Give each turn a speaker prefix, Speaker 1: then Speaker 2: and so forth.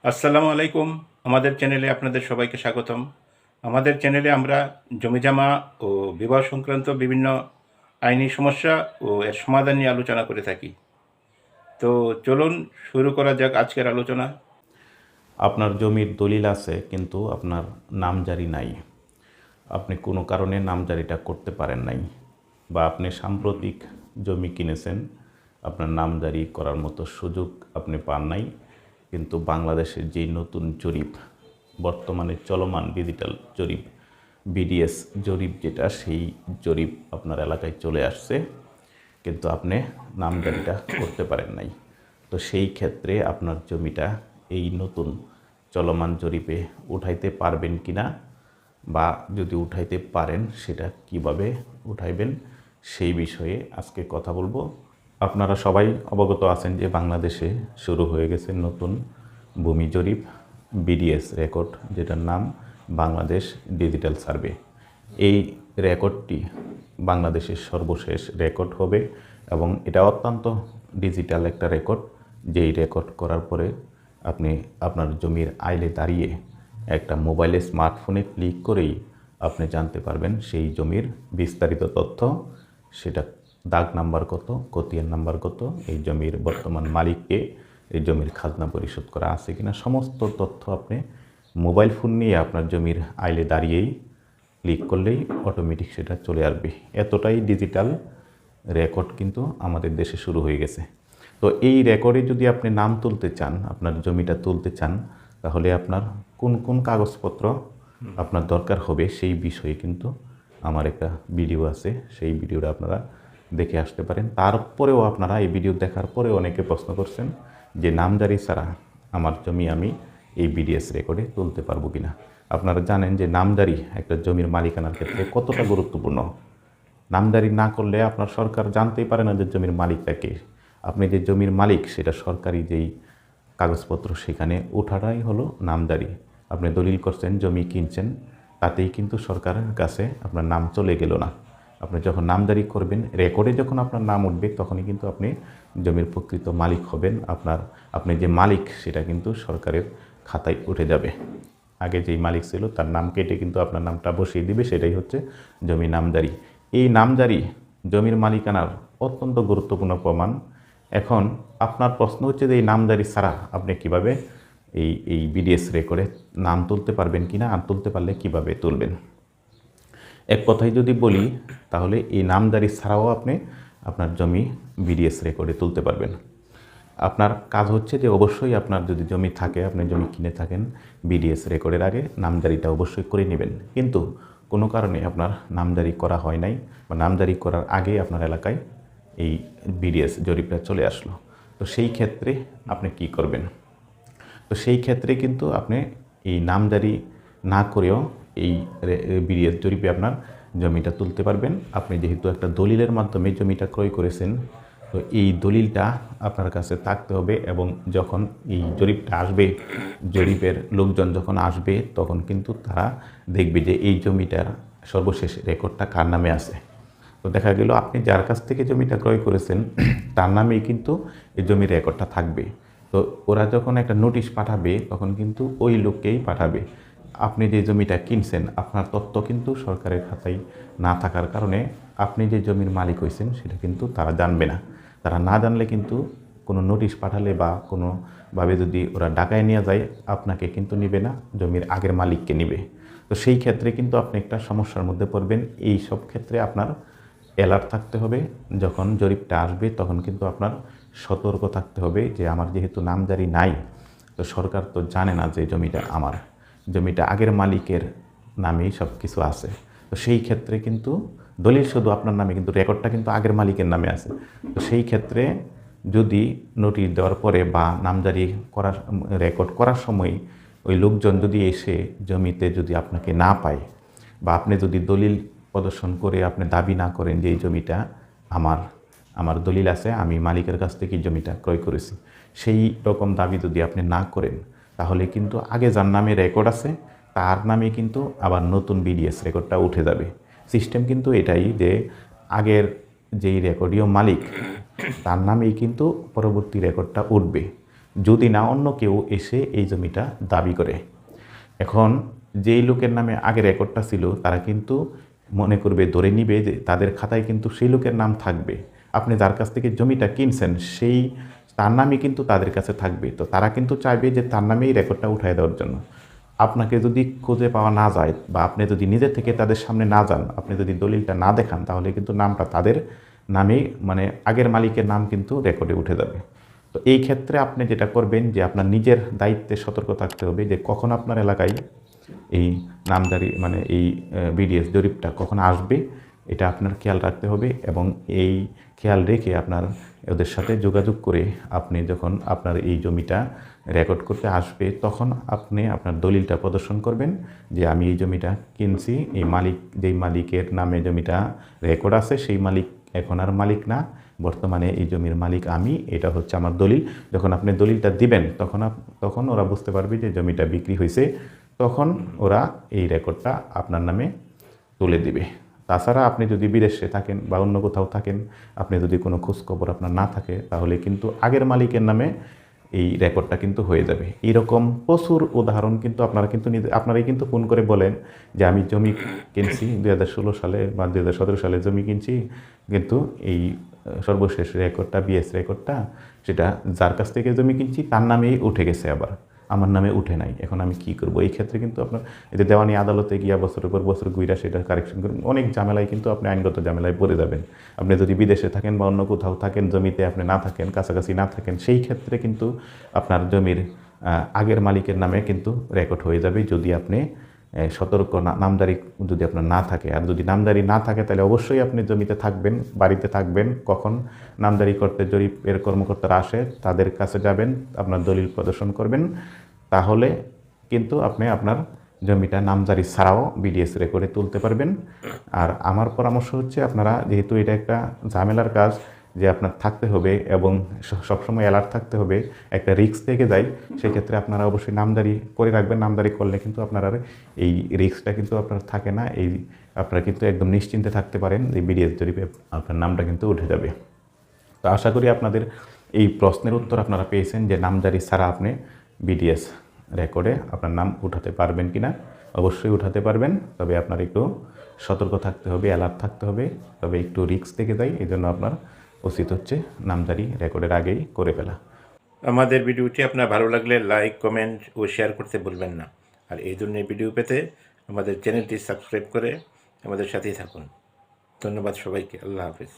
Speaker 1: আসসালামু আলাইকুম। আমাদের চ্যানেলে আপনাদের সবাইকে স্বাগতম। আমাদের চ্যানেলে আমরা জমিজমা ও বিবাহ সংক্রান্ত বিভিন্ন আইনি সমস্যা ও এর সমাধান নিয়ে আলোচনা করে থাকি। তো চলুন শুরু করা যাক আজকের আলোচনা।
Speaker 2: আপনার জমির দলিল আছে কিন্তু আপনার নামজারি নাই, আপনি কোনো কারণে নামজারিটা করতে পারেন নাই, বা আপনি সাম্প্রতিক জমি কিনেছেন, আপনার নামজারি করার মতো সুযোগ আপনি পান নাই, কিন্তু বাংলাদেশের যেই নতুন জরিপ, বর্তমানে চলমান ডিজিটাল জরিপ, বিডিএস জরিপ যেটা, সেই জরিপ আপনার এলাকায় চলে আসছে, কিন্তু আপনি নামজারিটা করতে পারেন নাই। তো সেই ক্ষেত্রে আপনার জমিটা এই নতুন চলমান জরিপে উঠাইতে পারবেন কিনা, বা যদি উঠাইতে পারেন সেটা কিভাবে উঠাইবেন, সেই বিষয়ে আজকে কথা বলবো। আপনারা সবাই অবগত আছেন যে বাংলাদেশে শুরু হয়ে গেছে নতুন ভূমি জরিপ, বিডিএস রেকর্ড, যেটার নাম বাংলাদেশ ডিজিটাল সার্ভে। এই রেকর্ডটি বাংলাদেশের সর্বশেষ রেকর্ড হবে এবং এটা অত্যন্ত ডিজিটাল একটা রেকর্ড, যেই রেকর্ড করার পরে আপনি আপনার জমির আইলে দাঁড়িয়ে একটা মোবাইলে স্মার্টফোনে ক্লিক করেই আপনি জানতে পারবেন সেই জমির বিস্তারিত তথ্য, সেটা দাগ নাম্বার কত, খতিয়ান নাম্বার কত, এই জমির বর্তমান মালিককে, এই জমির খাজনা পরিশোধ করা আছে কিনা, সমস্ত তথ্য আপনি মোবাইল ফোন নিয়ে আপনার জমির আইলে দাঁড়িয়েই ক্লিক করলেই অটোমেটিক সেটা চলে আসবে। এতটাই ডিজিটাল রেকর্ড কিন্তু আমাদের দেশে শুরু হয়ে গেছে। তো এই রেকর্ডে যদি আপনি নাম তুলতে চান, আপনার জমিটা তুলতে চান, তাহলে আপনার কোন কোন কাগজপত্র আপনার দরকার হবে সেই বিষয়ে কিন্তু আমার একটা ভিডিও আছে, সেই ভিডিওটা আপনারা দেখে আসতে পারেন। তারপরেও আপনারা এই ভিডিও দেখার পরে অনেকে প্রশ্ন করছেন যে নামজারি ছাড়া আমার জমি আমি এই বিডিএস রেকর্ডে তুলতে পারবো কিনা। আপনারা জানেন যে নামজারি একটা জমির মালিকানার ক্ষেত্রে কতটা গুরুত্বপূর্ণ। নামজারি না করলে আপনার সরকার জানতেই পারে না যে জমির মালিকটা কে। আপনি যে জমির মালিক সেটা সরকারি যেই কাগজপত্র, সেখানে ওঠাটাই হলো নামজারি। আপনি দলিল করছেন, জমি কিনছেন, তাতেই কিন্তু সরকারের কাছে আপনার নাম চলে গেল না। আপনি যখন নামজারি করবেন, রেকর্ডে যখন আপনার নাম উঠবে, তখনই কিন্তু আপনি জমির প্রকৃত মালিক হবেন। আপনি যে মালিক সেটা কিন্তু সরকারের খাতায় উঠে যাবে। আগে যেই মালিক ছিল তার নাম কেটে কিন্তু আপনার নামটা বসিয়ে দিবে, সেটাই হচ্ছে জমি নামজারি। এই নামজারি জমির মালিকানার অত্যন্ত গুরুত্বপূর্ণ প্রমাণ। এখন আপনার প্রশ্ন হচ্ছে যে এই নামজারি ছাড়া আপনি কিভাবে এই বিডিএস রেকর্ডে নাম তুলতে পারবেন কিনা, আর তুলতে পারলে কিভাবে তুলবেন। এক কথায় যদি বলি, তাহলে এই নামজারি ছাড়াও আপনি আপনার জমি বিডিএস রেকর্ডে তুলতে পারবেন। আপনার কাজ হচ্ছে যে অবশ্যই আপনার যদি জমি থাকে, আপনি জমি কিনে থাকেন, বিডিএস রেকর্ডের আগে নামজারিটা অবশ্যই করে নেবেন। কিন্তু কোনো কারণে আপনার নামজারি করা হয় নাই, বা নামজারি করার আগে আপনার এলাকায় এই বিডিএস জরিপটা চলে আসলো, তো সেই ক্ষেত্রে আপনি কি করবেন। তো সেই ক্ষেত্রে কিন্তু আপনি এই নামজারি না করেও এই বিডিএস জরিপে আপনার জমিটা তুলতে পারবেন। আপনি যেহেতু একটা দলিলের মাধ্যমে জমিটা ক্রয় করেছেন, তো এই দলিলটা আপনার কাছে থাকতে হবে, এবং যখন এই জরিপটা আসবে, জরিপের লোকজন যখন আসবে, তখন কিন্তু তারা দেখবে যে এই জমিটার সর্বশেষ রেকর্ডটা কার নামে আছে। তো দেখা গেল আপনি যার কাছ থেকে জমিটা ক্রয় করেছেন তার নামেই কিন্তু এই জমির রেকর্ডটা থাকবে। তো ওরা যখন একটা নোটিশ পাঠাবে, তখন কিন্তু ওই লোককেই পাঠাবে। আপনি যে জমিটা কিনছেন, আপনার তথ্য কিন্তু সরকারের খাতায় না থাকার কারণে আপনি যে জমির মালিক হয়েছেন সেটা কিন্তু তারা জানবে না। তারা না জানলে কিন্তু কোনো নোটিশ পাঠালে বা কোনোভাবে যদি ওরা ডাকায় নিয়ে যায়, আপনাকে কিন্তু নিবে না, জমির আগের মালিককে নিবে। তো সেই ক্ষেত্রে কিন্তু আপনি একটা সমস্যার মধ্যে পড়বেন। এই সব ক্ষেত্রে আপনার অ্যালার্ট থাকতে হবে। যখন জরিপটা আসবে তখন কিন্তু আপনার সতর্ক থাকতে হবে যে আমার যেহেতু নামজারি নাই, তো সরকার তো জানে না যে জমিটা আমার, জমিটা আগের মালিকের নামেই সব কিছু আছে। তো সেই ক্ষেত্রে কিন্তু দলিল শুধু আপনার নামে, কিন্তু রেকর্ডটা কিন্তু আগের মালিকের নামে আছে। তো সেই ক্ষেত্রে যদি নোটিশ দেওয়ার পরে বা নামজারি করার রেকর্ড করার সময় ওই লোকজন যদি এসে জমিতে যদি আপনাকে না পায়, বা আপনি যদি দলিল প্রদর্শন করে আপনি দাবি না করেন যে এই জমিটা আমার, আমার দলিল আছে, আমি মালিকের কাছ থেকে জমিটা ক্রয় করেছি, সেই রকম দাবি যদি আপনি না করেন, তাহলে কিন্তু আগে যার নামে রেকর্ড আছে তার নামে কিন্তু আবার নতুন বিডিএস রেকর্ডটা উঠে যাবে। সিস্টেম কিন্তু এটাই যে আগের যেই রেকর্ডীয় মালিক তার নামেই কিন্তু পরবর্তী রেকর্ডটা উঠবে। যদি না অন্য কেউ এসে এই জমিটা দাবি করে। এখন যেই লোকের নামে আগে রেকর্ডটা ছিল তারা কিন্তু মনে করবে, ধরে নিবে যে তাদের খাতায় কিন্তু সেই লোকের নাম থাকবে। আপনি যার কাছ থেকে জমিটা কিনছেন সেই তার নামই কিন্তু তাদের কাছে থাকবে। তো তারা কিন্তু চাইবে যে তার নামেই রেকর্ডটা উঠায় দেওয়ার জন্য। আপনাকে যদি খুঁজে পাওয়া না যায় বা আপনি যদি নিজে থেকে তাদের সামনে না যান, আপনি যদি দলিলটা না দেখান, তাহলে কিন্তু নামটা তাদের নামেই, মানে আগের মালিকের নাম কিন্তু রেকর্ডে উঠে যাবে। তো এই ক্ষেত্রে আপনি যেটা করবেন যে আপনার নিজের দায়িত্বে সতর্ক থাকতে হবে যে কখন আপনার এলাকায় এই নামজারি মানে এই বিডিএস জরিপটা কখন আসবে, এটা আপনার খেয়াল রাখতে হবে। এবং এই খেয়াল রেখে আপনার ওদের সাথে যোগাযোগ করে আপনি যখন আপনার এই জমিটা রেকর্ড করতে আসবে, তখন আপনি আপনার দলিলটা প্রদর্শন করবেন যে আমি এই জমিটা কিনছি, এই মালিক, যেই মালিকের নামে জমিটা রেকর্ড আছে সেই মালিক এখন আর মালিক না, বর্তমানে এই জমির মালিক আমি, এটা হচ্ছে আমার দলিল। যখন আপনি দলিলটা দিবেন তখন ওরা বুঝতে পারবে যে জমিটা বিক্রি হয়েছে, তখন ওরা এই রেকর্ডটা আপনার নামে তুলে দিবে। তাছাড়া আপনি যদি বিদেশে থাকেন বা অন্য কোথাও থাকেন, আপনি যদি কোনো খোঁজখবর আপনার না থাকে, তাহলে কিন্তু আগের মালিকের নামে এই রেকর্ডটা কিন্তু হয়ে যাবে। এরকম প্রচুর উদাহরণ কিন্তু আপনারাই কিন্তু ফোন করে বলেন যে আমি জমি কিনছি 2016 সালে বা 2017 সালে জমি কিনছি, কিন্তু এই সর্বশেষ রেকর্ডটা, বিএস রেকর্ডটা, সেটা যার কাছ থেকে জমি কিনছি তার নামেই উঠে গেছে, আবার আমার নামে উঠে নাই। এখন আমি কি করব? এই ক্ষেত্রে কিন্তু আপনার এই যে দেওয়ানি আদালতে গিয়া বছরের পর বছর ঘুরা সেটা কারেকশন করুন, অনেক ঝামেলায় কিন্তু আপনি আইনগত ঝামেলায় পড়ে যাবেন। আপনি যদি বিদেশে থাকেন বা অন্য কোথাও থাকেন, জমিতে আপনি না থাকেন, কাছাকাছি না থাকেন, সেই ক্ষেত্রে কিন্তু আপনার জমির আগের মালিকের নামে কিন্তু রেকর্ড হয়ে যাবে, যদি আপনি সতর্ক নামজারি যদি আপনার না থাকে। আর যদি নামজারি না থাকে তাহলে অবশ্যই আপনি জমিতে থাকবেন, বাড়িতে থাকবেন। কখন নামজারি করতে জরিপের কর্মকর্তারা আসে তাদের কাছে যাবেন, আপনার দলিল প্রদর্শন করবেন, তাহলে কিন্তু আপনি আপনার জমিটা নামজারি ছাড়াও বিডিএস রেকর্ডে তুলতে পারবেন। আর আমার পরামর্শ হচ্ছে, আপনারা যেহেতু এটা একটা ঝামেলার কাজ, যে আপনার থাকতে হবে এবং সবসময় অ্যালার্ট থাকতে হবে, একটা রিস্ক থেকে যায়, সেক্ষেত্রে আপনারা অবশ্যই নামজারি করে রাখবেন। নামজারি করলে কিন্তু আপনার আর এই রিস্কটা কিন্তু আপনার থাকে না। আপনারা কিন্তু একদম নিশ্চিন্তে থাকতে পারেন যে বিডিএস জরিপে আপনার নামটা কিন্তু উঠে যাবে। তো আশা করি আপনাদের এই প্রশ্নের উত্তর আপনারা পেয়েছেন যে নামজারি ছাড়া আপনি বিডিএস রেকর্ডে আপনার নাম উঠাতে পারবেন কি না। অবশ্যই উঠাতে পারবেন, তবে আপনার একটু সতর্ক থাকতে হবে, অ্যালার্ট থাকতে হবে, তবে একটু রিস্ক থেকে যায়। এই জন্য আপনার উচিত হচ্ছে নামজারি রেকর্ডের আগেই করে ফেলা।
Speaker 1: আমাদের ভিডিওটি আপনার ভালো লাগলে লাইক, কমেন্ট ও শেয়ার করতে ভুলবেন না। আর এই ধরনের ভিডিও পেতে আমাদের চ্যানেলটি সাবস্ক্রাইব করে আমাদের সাথেই থাকুন। ধন্যবাদ সবাইকে। আল্লাহ হাফিজ।